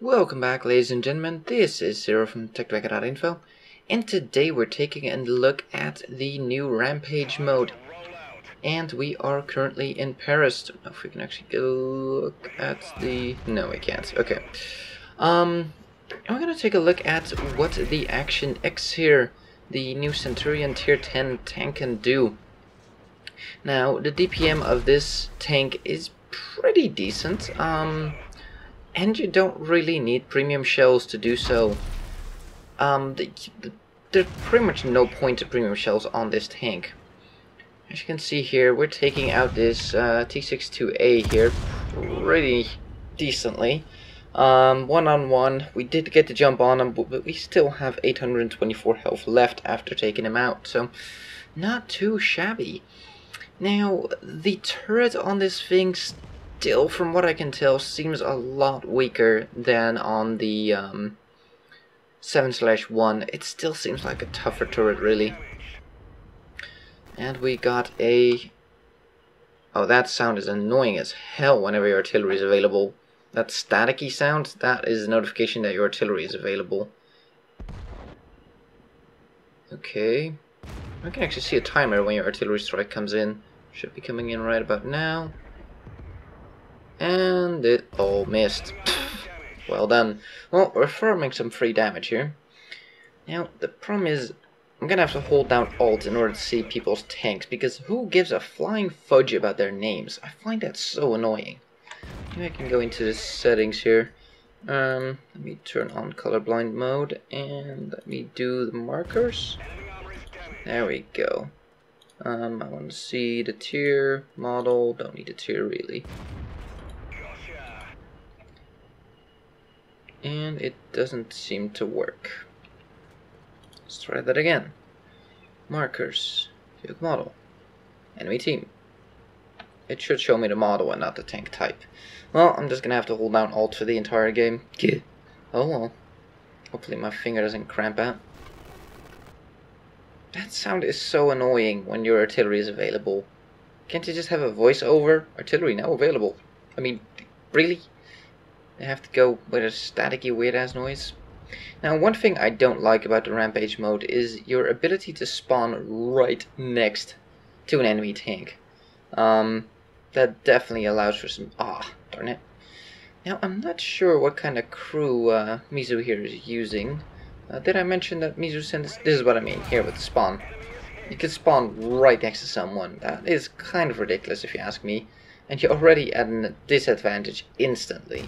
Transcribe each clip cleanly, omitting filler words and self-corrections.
Welcome back, ladies and gentlemen. This is Zero from TechDragon.info, and today we're taking a look at the new Rampage mode. And we are currently in Paris. Don't know if we can actually go look at the... No, we can't. Okay. I'm gonna take a look at what the Action X here, the new Centurion Tier 10 tank, can do. Now, the DPM of this tank is pretty decent. And you don't really need premium shells to do so. There's pretty much no point to premium shells on this tank. As you can see here, we're taking out this T62A here pretty decently. One-on-one, we did get the jump on him, but we still have 824 health left after taking him out, so not too shabby. Now, the turret on this thing still, from what I can tell, seems a lot weaker than on the 7/1. It still seems like a tougher turret, really. And we got a... Oh, that sound is annoying as hell whenever your artillery is available. That staticky sound, that is a notification that your artillery is available. Okay. I can actually see a timer when your artillery strike comes in. Should be coming in right about now. And it all missed. Well done. Well, we're farming some free damage here. Now, the problem is, I'm gonna have to hold down Alt in order to see people's tanks, because who gives a flying fudge about their names? I find that so annoying. Maybe I can go into the settings here. Let me turn on colorblind mode, and let me do the markers. There we go. I want to see the tier, model, don't need a tier really. And it doesn't seem to work. Let's try that again. Markers, field model, enemy team. It should show me the model and not the tank type. Well, I'm just gonna have to hold down Alt for the entire game. Oh well. Hopefully my finger doesn't cramp out. That sound is so annoying when your artillery is available. Can't you just have a voiceover? Artillery now available. I mean, really? They have to go with a staticky weird ass noise. Now, one thing I don't like about the Rampage mode is your ability to spawn right next to an enemy tank. That definitely allows for some... darn it. Now, I'm not sure what kind of crew Mizu here is using. Did I mention that Mizu sent this? This is what I mean here with the spawn. You can spawn right next to someone. That is kind of ridiculous if you ask me. And you're already at a disadvantage instantly.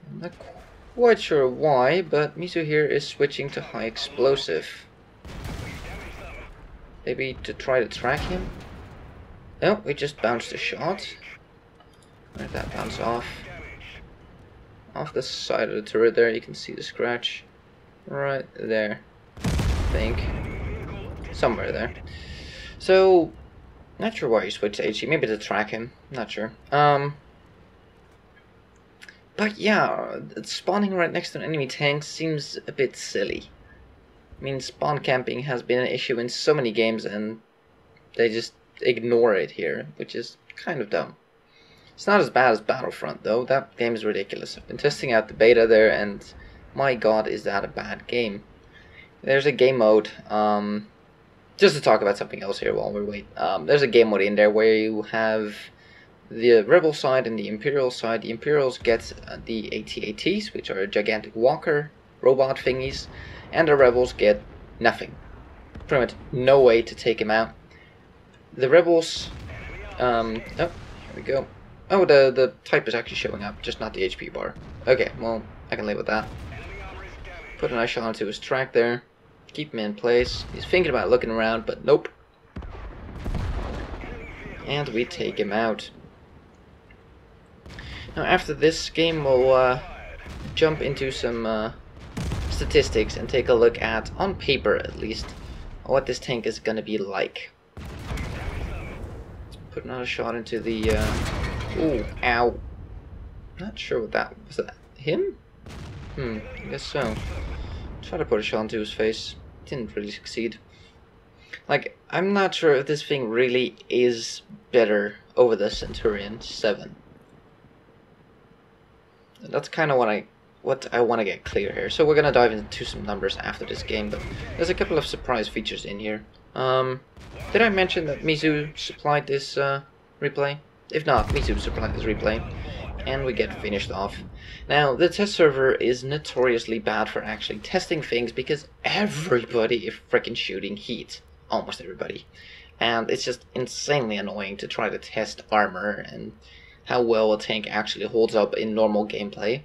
I'm not quite sure why, but Mizu here is switching to high explosive. Maybe to try to track him? Oh, we just bounced a shot. Where did that bounce off? Off the side of the turret there, you can see the scratch. Right there. I think. Somewhere there. So, not sure why you switched to HE, maybe to track him, not sure. But yeah, spawning right next to an enemy tank seems a bit silly. I mean, spawn camping has been an issue in so many games and they just ignore it here, which is kind of dumb. It's not as bad as Battlefront though, that game is ridiculous. I've been testing out the beta there and my god, is that a bad game. There's a game mode, just to talk about something else here while we wait. There's a game mode in there where you have the Rebel side and the Imperial side. The Imperials get the AT-ATs, which are gigantic walker robot thingies, and the Rebels get nothing. Pretty much no way to take him out. The Rebels, oh, here we go. Oh, the type is actually showing up, just not the HP bar. Okay, well, I can live with that. Put a nice shot onto his track there. Keep him in place. He's thinking about looking around, but nope. And we take him out. Now after this game, we'll jump into some statistics and take a look at, on paper at least, what this tank is going to be like. Let's put another shot into the... Ooh, ow. Not sure what that... Was that him? I guess so. Try to put a shot into his face. Didn't really succeed. Like, I'm not sure if this thing really is better over the Centurion 7. That's kind of what I want to get clear here. So we're gonna dive into some numbers after this game, but there's a couple of surprise features in here. Did I mention that Mizu supplied this replay? If not, Mizu supplied this replay, and we get finished off. Now, the test server is notoriously bad for actually testing things because everybody is freaking shooting heat. Almost everybody. And it's just insanely annoying to try to test armor and how well a tank actually holds up in normal gameplay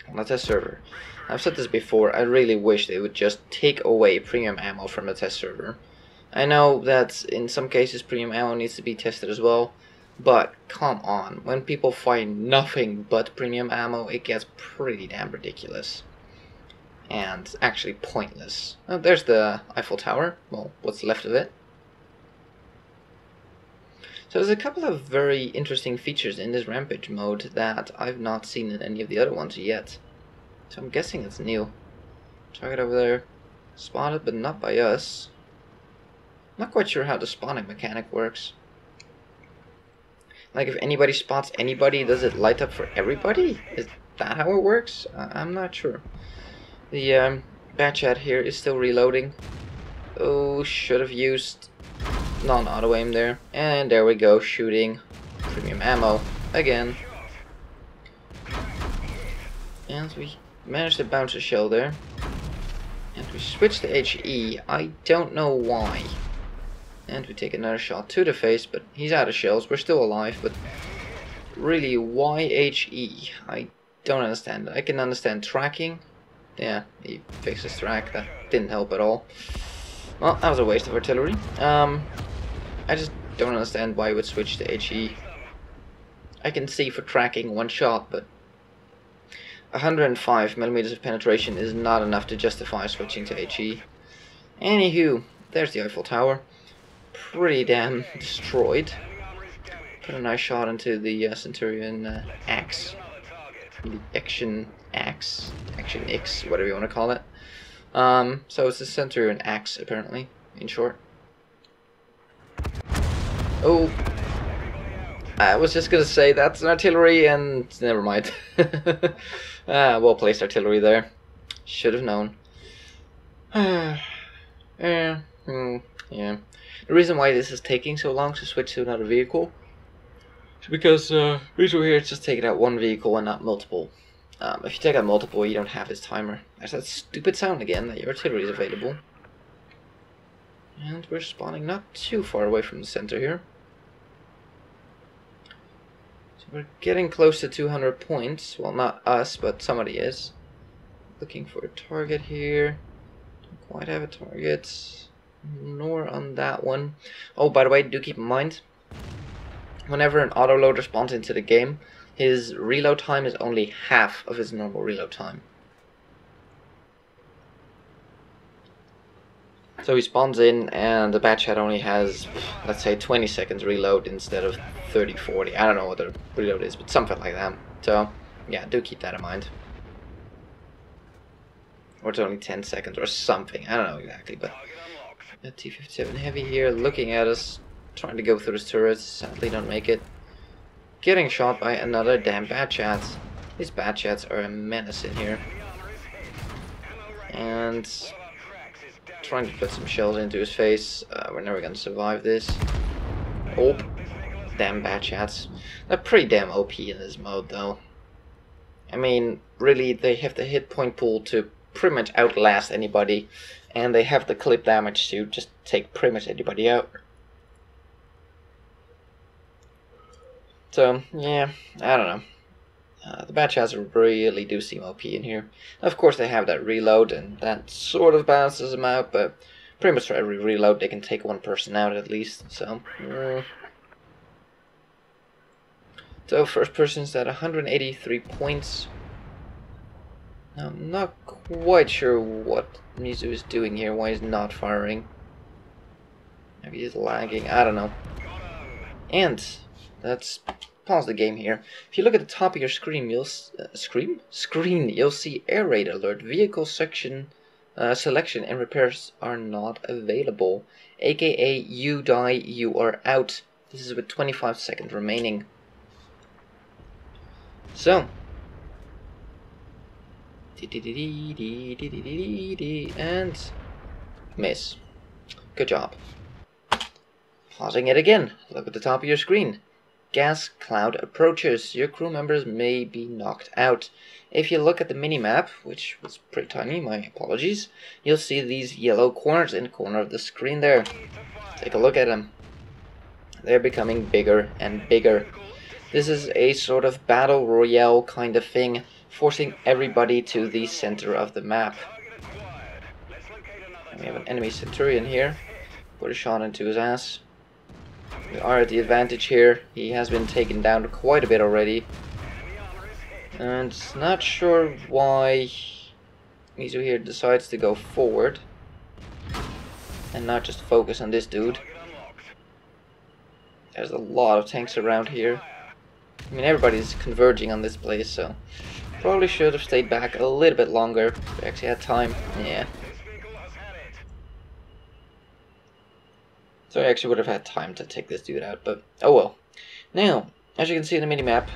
on a test server. I've said this before, I really wish they would just take away premium ammo from the test server. I know that in some cases premium ammo needs to be tested as well, but come on, when people find nothing but premium ammo, it gets pretty damn ridiculous. And actually pointless. Oh, there's the Eiffel Tower, well, what's left of it. So there's a couple of very interesting features in this Rampage mode that I've not seen in any of the other ones yet. So I'm guessing it's new. Target over there. Spotted, but not by us. Not quite sure how the spawning mechanic works. Like if anybody spots anybody, does it light up for everybody? Is that how it works? I'm not sure. The bat chat here is still reloading. Oh, should have used non-auto aim there. And there we go, shooting premium ammo again. And we managed to bounce a shell there. And we switch to HE. I don't know why. And we take another shot to the face, but he's out of shells. We're still alive, but really, why HE? I don't understand. I can understand tracking. Yeah, he fixes track. That didn't help at all. Well, that was a waste of artillery. I just don't understand why you would switch to HE. I can see for tracking one shot, but 105mm of penetration is not enough to justify switching to HE. Anywho, there's the Eiffel Tower. Pretty damn destroyed. Put a nice shot into the Centurion Axe. The Action X. Action X, whatever you want to call it. So it's the Centurion Axe, apparently, in short. Oh, I was just gonna say that's an artillery, and never mind. Well placed artillery there. Should have known. Yeah. The reason why this is taking so long to switch to another vehicle is because usually here it's just taking out one vehicle and not multiple. If you take out multiple, you don't have this timer. There's that stupid sound again that your artillery is available. And we're spawning not too far away from the center here. So we're getting close to 200 points. Well, not us, but somebody is. Looking for a target here. Don't quite have a target. Nor on that one. Oh, by the way, do keep in mind, whenever an autoloader spawns into the game, his reload time is only half of his normal reload time. So he spawns in and the bat chat only has, let's say, 20 seconds reload instead of 30, 40. I don't know what the reload is, but something like that. So, yeah, do keep that in mind. Or it's only 10 seconds or something. I don't know exactly, but a T-57 Heavy here looking at us, trying to go through his turrets. Sadly don't make it. Getting shot by another damn bat chat. These bat chats are a menace in here. And trying to put some shells into his face. We're never gonna survive this. Oh, damn bat chats. They're pretty damn OP in this mode though. I mean, really, they have the hit point pool to pretty much outlast anybody, and they have the clip damage to just take pretty much anybody out. So, yeah, I don't know. The bat chats really do seem OP in here. Of course, they have that reload, and that sort of balances them out, but pretty much for every reload, they can take one person out at least. So, first person's at 183 points. Now, I'm not quite sure what Mizu is doing here, why he's not firing. Maybe he's lagging, I don't know. And let's pause the game here. If you look at the top of your screen, you'll you'll see air raid alert. Vehicle section selection and repairs are not available. AKA you die, you are out. This is with 25 seconds remaining. So, And miss. Good job. Pausing it again. Look at the top of your screen. Gas cloud approaches. Your crew members may be knocked out. If you look at the minimap, which was pretty tiny, my apologies, you'll see these yellow corners in the corner of the screen there. Take a look at them. They're becoming bigger and bigger. This is a sort of battle royale kind of thing, forcing everybody to the center of the map. And we have an enemy Centurion here. Put a shot into his ass. We are at the advantage here. He has been taken down quite a bit already. And not sure why Mizu here decides to go forward and not just focus on this dude. There's a lot of tanks around here. I mean, everybody's converging on this place, so probably should have stayed back a little bit longer. We actually had time. Yeah. So I actually would have had time to take this dude out, but oh well. Now, as you can see in the minimap,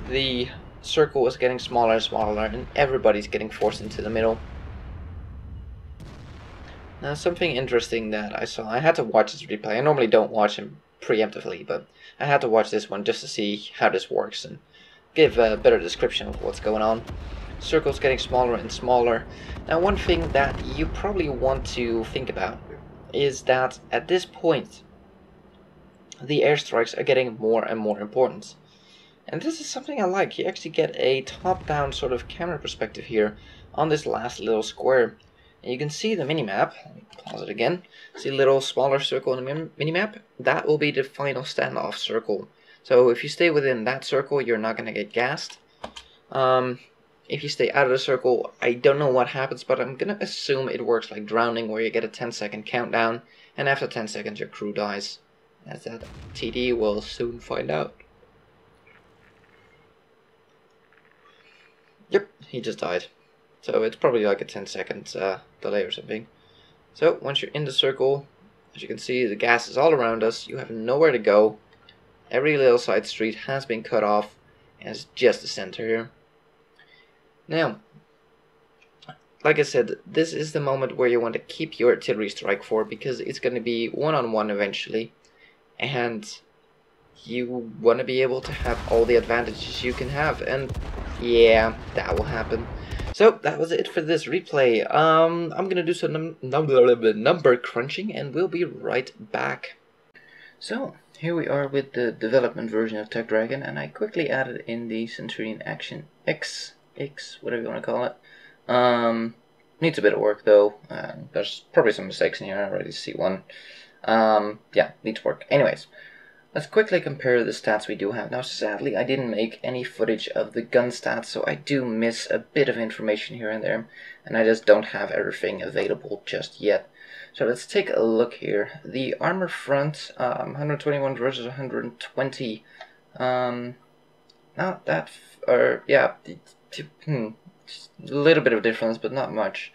the circle is getting smaller and smaller, and everybody's getting forced into the middle. Now, something interesting that I saw, I had to watch this replay. I normally don't watch him preemptively, but I had to watch this one just to see how this works and give a better description of what's going on. Circle's getting smaller and smaller. Now, one thing that you probably want to think about is that at this point, the airstrikes are getting more and more important. And this is something I like. You actually get a top-down sort of camera perspective here on this last little square. And you can see the minimap. Let me pause it again. See a little smaller circle in the minimap? That will be the final standoff circle. So if you stay within that circle, you're not going to get gassed. If you stay out of the circle, I don't know what happens, but I'm going to assume it works like drowning, where you get a 10-second countdown, and after 10 seconds your crew dies. As that TD will soon find out. Yep, he just died. So it's probably like a 10-second delay or something. So once you're in the circle, as you can see, the gas is all around us. You have nowhere to go. Every little side street has been cut off, and it's just the center here. Now, like I said, this is the moment where you want to keep your artillery strike for, because it's going to be one-on-one eventually, and you want to be able to have all the advantages you can have, and yeah, that will happen. So that was it for this replay. I'm gonna do some number crunching, and we'll be right back. So here we are with the development version of TechDragon, and I quickly added in the Centurion Action X, whatever you want to call it. Needs a bit of work though. There's probably some mistakes in here. I already see one. Yeah, needs work. Anyways. Let's quickly compare the stats we do have. Now, sadly, I didn't make any footage of the gun stats, so I do miss a bit of information here and there, and I just don't have everything available just yet. So let's take a look here. The armor front, 121 versus 120. Not that, yeah, a little bit of difference, but not much.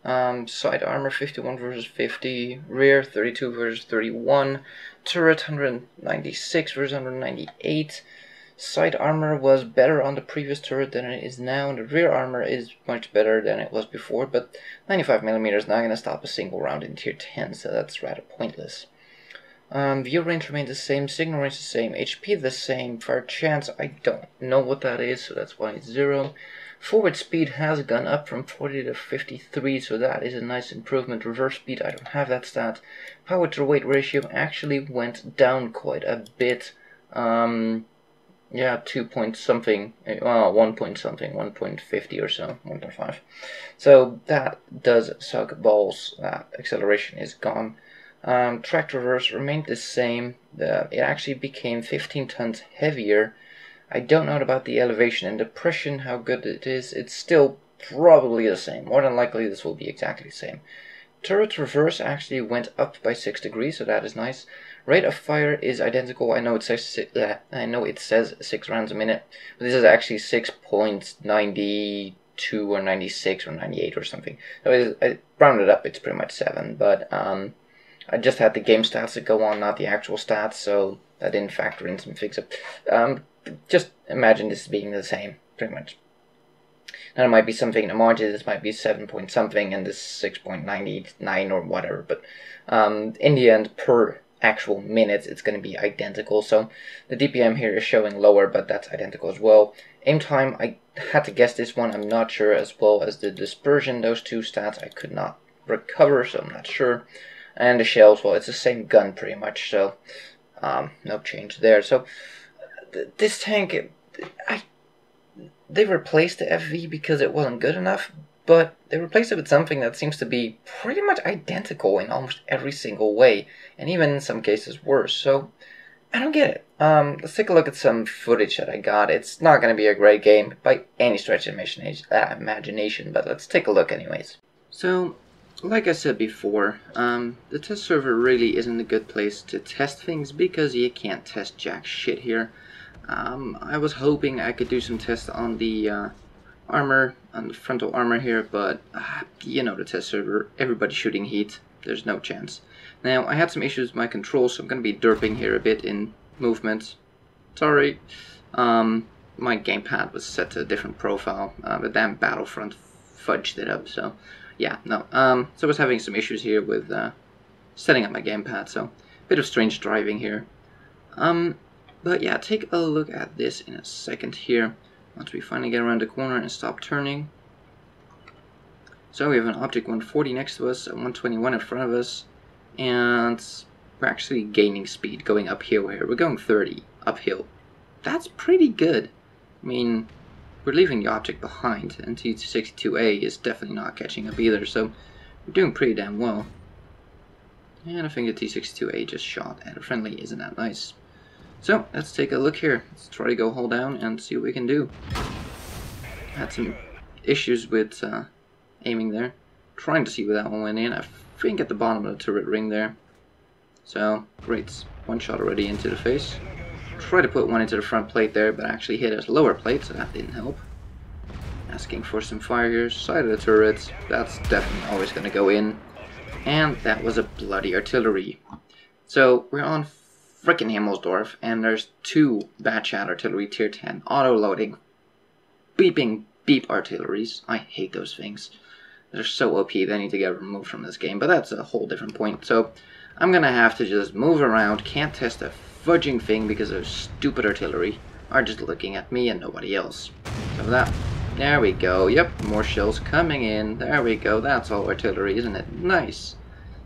Side armor 51 versus 50, rear 32 versus 31, turret 196 versus 198. Side armor was better on the previous turret than it is now, and the rear armor is much better than it was before, but 95mm is not going to stop a single round in tier 10, so that's rather pointless. View range remains the same, signal range the same, HP the same, fire chance I don't know what that is, so that's why it's 0. Forward speed has gone up from 40 to 53, so that is a nice improvement. Reverse speed, I don't have that stat. Power to weight ratio actually went down quite a bit. Yeah, 2 point something, well, 1 point something, 1.50 or so, 1.5. So that does suck balls. That acceleration is gone. Track reverse remained the same. It actually became 15 tons heavier. I don't know about the elevation and depression, how good it is. It's still probably the same. More than likely this will be exactly the same. Turret reverse actually went up by 6 degrees, so that is nice. Rate of fire is identical. I know it says 6 rounds a minute, but this is actually 6.92 or 96 or 98 or something. So I rounded up, it's pretty much 7, but I just had the game stats that go on, not the actual stats, so I didn't factor in some things. Just imagine this being the same, pretty much. And it might be something in the margin, this might be 7 point something and this 6.99 or whatever, but in the end, per actual minutes, it's going to be identical. So the DPM here is showing lower, but that's identical as well. Aim time, I had to guess this one, I'm not sure, as well as the dispersion. Those two stats I could not recover, so I'm not sure. And the shells, well, it's the same gun pretty much, so no change there. So this tank, they replaced the FV because it wasn't good enough, but they replaced it with something that seems to be pretty much identical in almost every single way, and even in some cases worse. So I don't get it. Let's take a look at some footage that I got. It's not going to be a great game by any stretch of imagination, but let's take a look anyways. So, like I said before, the test server really isn't a good place to test things because you can't test jack shit here. I was hoping I could do some tests on the armor, on the frontal armor here, but you know the test server, everybody's shooting heat, there's no chance. Now, I had some issues with my controls, so I'm going to be derping here a bit in movement. Sorry, my gamepad was set to a different profile, the damn Battlefront fudged it up, so yeah, no. So I was having some issues here with setting up my gamepad, so a bit of strange driving here. But yeah, take a look at this in a second here, once we finally get around the corner and stop turning. So we have an object 140 next to us, a 121 in front of us, and we're actually gaining speed going uphill here. We're going 30 uphill. That's pretty good. I mean, we're leaving the object behind, and T62A is definitely not catching up either, so we're doing pretty damn well. And I think the T62A just shot at a friendly, isn't that nice? So, let's take a look here. Let's try to go hold down and see what we can do. Had some issues with aiming there. Trying to see where that one went in. I think at the bottom of the turret ring there. So, great. One shot already into the face. Try to put one into the front plate there, but actually hit his lower plate, so that didn't help. Asking for some fire here. Side of the turret. That's definitely always going to go in. And that was a bloody artillery. So, we're on frickin' Himmelsdorf, and there's two Batchat artillery tier 10 auto-loading beeping beep artilleries. I hate those things. They're so OP, they need to get removed from this game, but that's a whole different point. So I'm gonna have to just move around, can't test a fudging thing because those stupid artillery are just looking at me and nobody else. So there we go, yep, more shells coming in, there we go, that's all artillery, isn't it? Nice.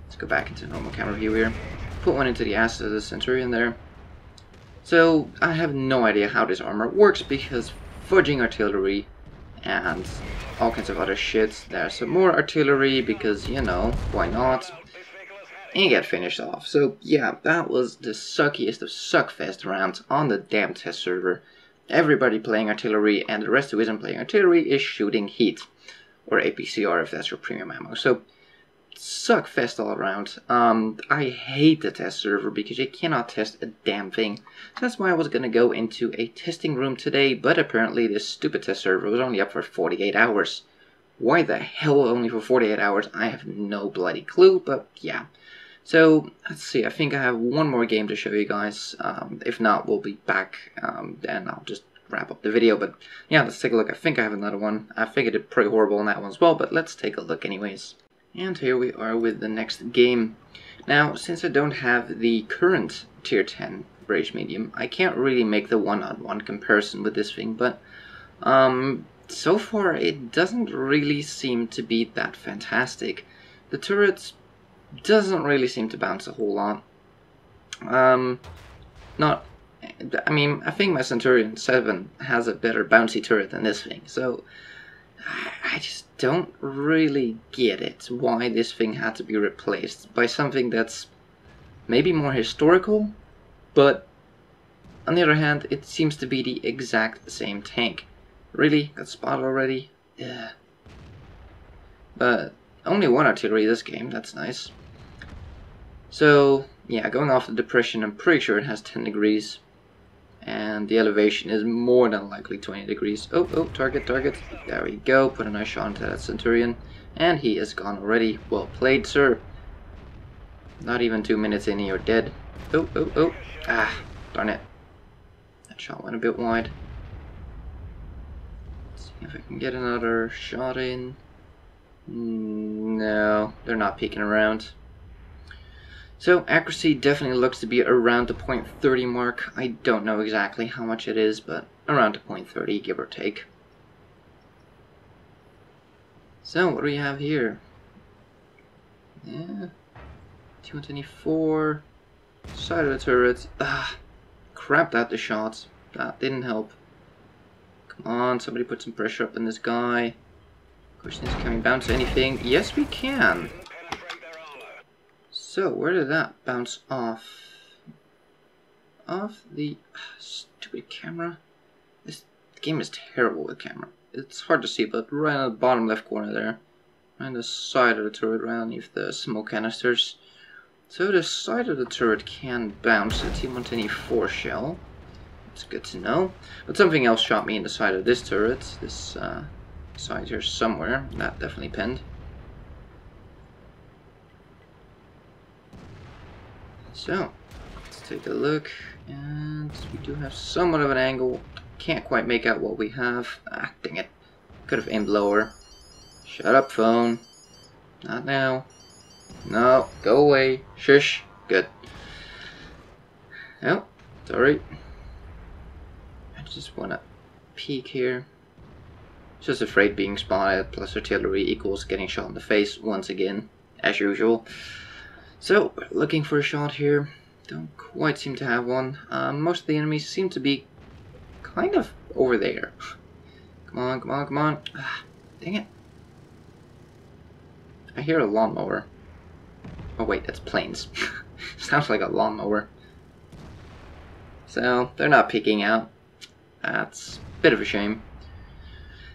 Let's go back into normal camera view here. Put one into the ass of the Centurion there. So, I have no idea how this armor works because fudging artillery and all kinds of other shit. There's some more artillery because, you know, why not? And you get finished off. So, yeah, that was the suckiest of suckfest rounds on the damn test server. Everybody playing artillery and the rest who isn't playing artillery is shooting heat. Or APCR if that's your premium ammo. So, suck fest all around. I hate the test server because you cannot test a damn thing. So that's why I was going to go into a testing room today, but apparently this stupid test server was only up for 48 hours. Why the hell only for 48 hours? I have no bloody clue, but yeah. So, let's see, I think I have one more game to show you guys. If not, we'll be back, and I'll just wrap up the video. But yeah, let's take a look. I think I have another one. I think I did pretty horrible on that one as well, but let's take a look anyways. And here we are with the next game. Now, since I don't have the current tier 10 British medium, I can't really make the one-on-one comparison with this thing, but so far it doesn't really seem to be that fantastic. The turret doesn't really seem to bounce a whole lot. I mean, I think my Centurion 7 has a better bouncy turret than this thing, so I just don't really get it, why this thing had to be replaced by something that's maybe more historical, but on the other hand, it seems to be the exact same tank. Really? Got spotted already? Yeah. But only one artillery this game, that's nice. So, yeah, going off the depression, I'm pretty sure it has 10 degrees. And the elevation is more than likely 20 degrees. Oh, target. There we go. Put a nice shot into that Centurion. And he is gone already. Well played, sir. Not even 2 minutes in, you're dead. Oh. Ah, darn it. That shot went a bit wide. Let's see If I can get another shot in. No, they're not peeking around. So accuracy definitely looks to be around the .30 mark. I don't know exactly how much it is, but around the .30, give or take. So what do we have here? Yeah, T-124, side of the turret. Ah, crap, that the shots. That didn't help. Come on, somebody put some pressure up on this guy. Question is, can we bounce anything? Yes, we can. So, where did that bounce off? Off the stupid camera? This game is terrible with camera. It's hard to see, but right on the bottom left corner there. Right on the side of the turret, right underneath the smoke canisters. So the side of the turret can bounce a T-124 shell. It's good to know. But something else shot me in the side of this turret. This side here somewhere. That definitely pinned. So, let's take a look, and we do have somewhat of an angle. Can't quite make out what we have. Ah, dang it. Could have aimed lower. Shut up, phone. Not now. No, go away. Shush. Good. Oh, sorry. I just want to peek here. Just afraid being spotted, plus artillery equals getting shot in the face once again, as usual. So, looking for a shot here. Don't quite seem to have one. Most of the enemies seem to be kind of over there. Come on, come on, come on. Ah, dang it. I hear a lawnmower. Oh wait, that's planes. Sounds like a lawnmower. So, they're not peeking out. That's a bit of a shame.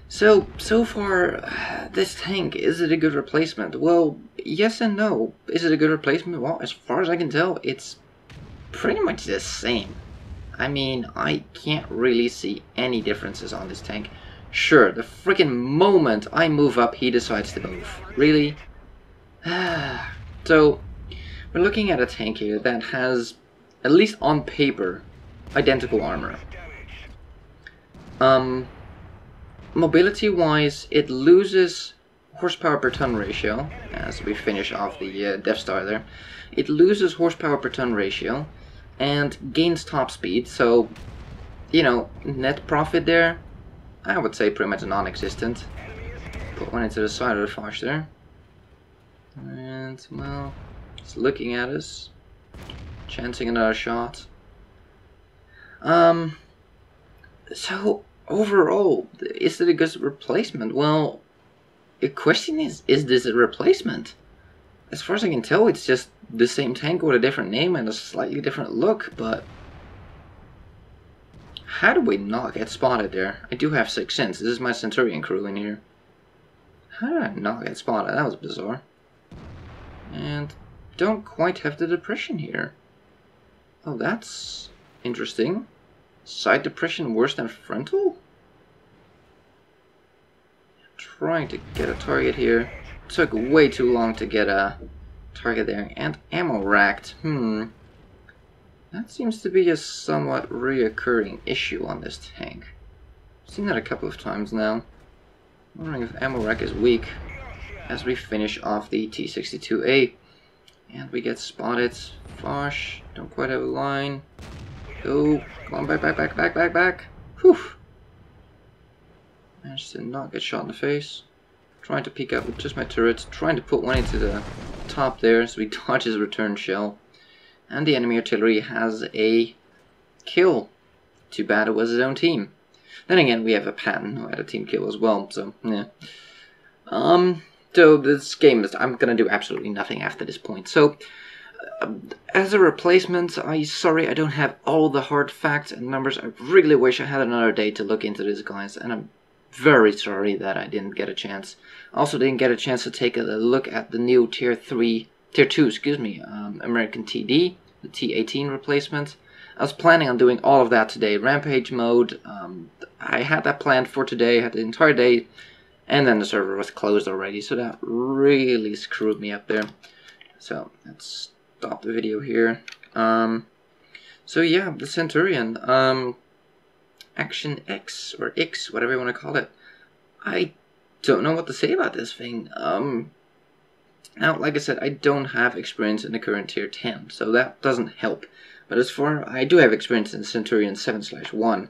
So far, this tank, is it a good replacement? Well, yes and no. Is it a good replacement? Well, as far as I can tell, it's pretty much the same. I mean, I can't really see any differences on this tank. Sure, the freaking moment I move up, he decides to move. Really? So, we're looking at a tank here that has, at least on paper, identical armor. Mobility-wise, it loses horsepower per ton ratio, as we finish off the Death Star there. It loses horsepower per ton ratio, and gains top speed, so, you know, net profit there, I would say pretty much non-existent. Put one into the side of the Foch there. And, well, it's looking at us, chancing another shot. So, overall, is it a good replacement? Well, the question is this a replacement? As far as I can tell, it's just the same tank with a different name and a slightly different look, but how do we not get spotted there? I do have 6th Sense. This is my Centurion crew in here. How did I not get spotted? That was bizarre. And don't quite have the depression here. Oh, that's interesting. Side depression worse than frontal? Trying to get a target here. Took way too long to get a target there. And ammo racked. That seems to be a somewhat reoccurring issue on this tank. I've seen that a couple of times now. Wondering if ammo rack is weak. As we finish off the T-62A. And we get spotted. Foch, don't quite have a line. Go. Come on, back. Whew. Managed to not get shot in the face. Trying to peek out with just my turrets. Trying to put one into the top there so we dodge his return shell. And the enemy artillery has a kill. Too bad it was his own team. Then again, we have a Patton who had a team kill as well, so, yeah. So this game is, I'm gonna do absolutely nothing after this point. So, as a replacement, sorry I don't have all the hard facts and numbers. I really wish I had another day to look into this, guys, and I'm very sorry that I didn't get a chance. Also didn't get a chance to take a look at the new Tier 2, American TD, the T-18 replacement. I was planning on doing all of that today. Rampage mode, I had that planned for today, had the entire day, and then the server was closed already, so that really screwed me up there. So, let's stop the video here. So yeah, the Centurion, Action X, or X, whatever you want to call it. I don't know what to say about this thing. Now, like I said, I don't have experience in the current tier 10, so that doesn't help. But as for, I do have experience in Centurion 7/1,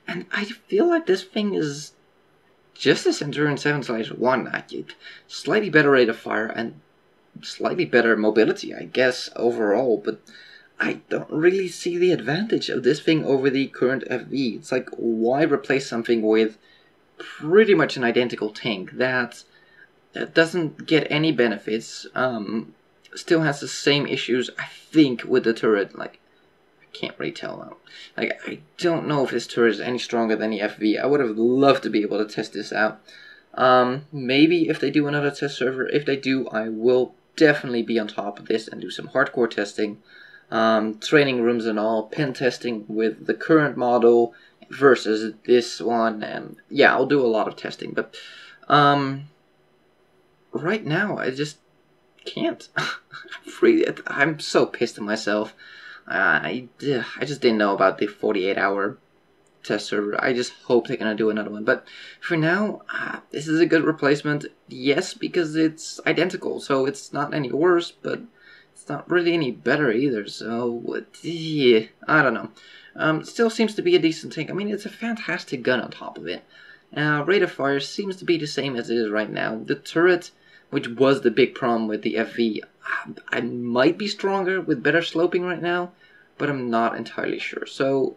and I feel like this thing is just a Centurion 7/1. Slightly better rate of fire and slightly better mobility, I guess, overall, but I don't really see the advantage of this thing over the current FV. It's like, why replace something with pretty much an identical tank that doesn't get any benefits, still has the same issues, I think, with the turret. Like, I can't really tell now. Like, I don't know if this turret is any stronger than the FV. I would have loved to be able to test this out. Maybe if they do another test server. If they do, I will definitely be on top of this and do some hardcore testing. Training rooms and all, pen testing with the current model versus this one, and yeah, I'll do a lot of testing, but right now I just can't. I'm so pissed at myself. I just didn't know about the 48-hour test server. I just hope they're gonna do another one, but for now, this is a good replacement. Yes, because it's identical, so it's not any worse, but it's not really any better either, so yeah, I don't know. Still seems to be a decent tank. I mean, it's a fantastic gun on top of it. Rate of fire seems to be the same as it is right now. The turret, which was the big problem with the FV, I might be stronger with better sloping right now, but I'm not entirely sure. So,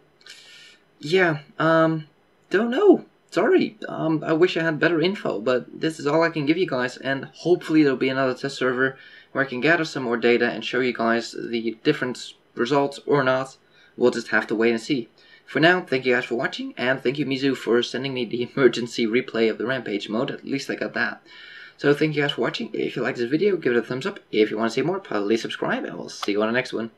yeah, don't know. Sorry, I wish I had better info, but this is all I can give you guys, and hopefully there'll be another test server where I can gather some more data and show you guys the different results or not. We'll just have to wait and see. For now, thank you guys for watching, and thank you Mizu for sending me the emergency replay of the Rampage mode. At least I got that. So thank you guys for watching. If you like this video, give it a thumbs up. If you want to see more, please subscribe, and we'll see you on the next one.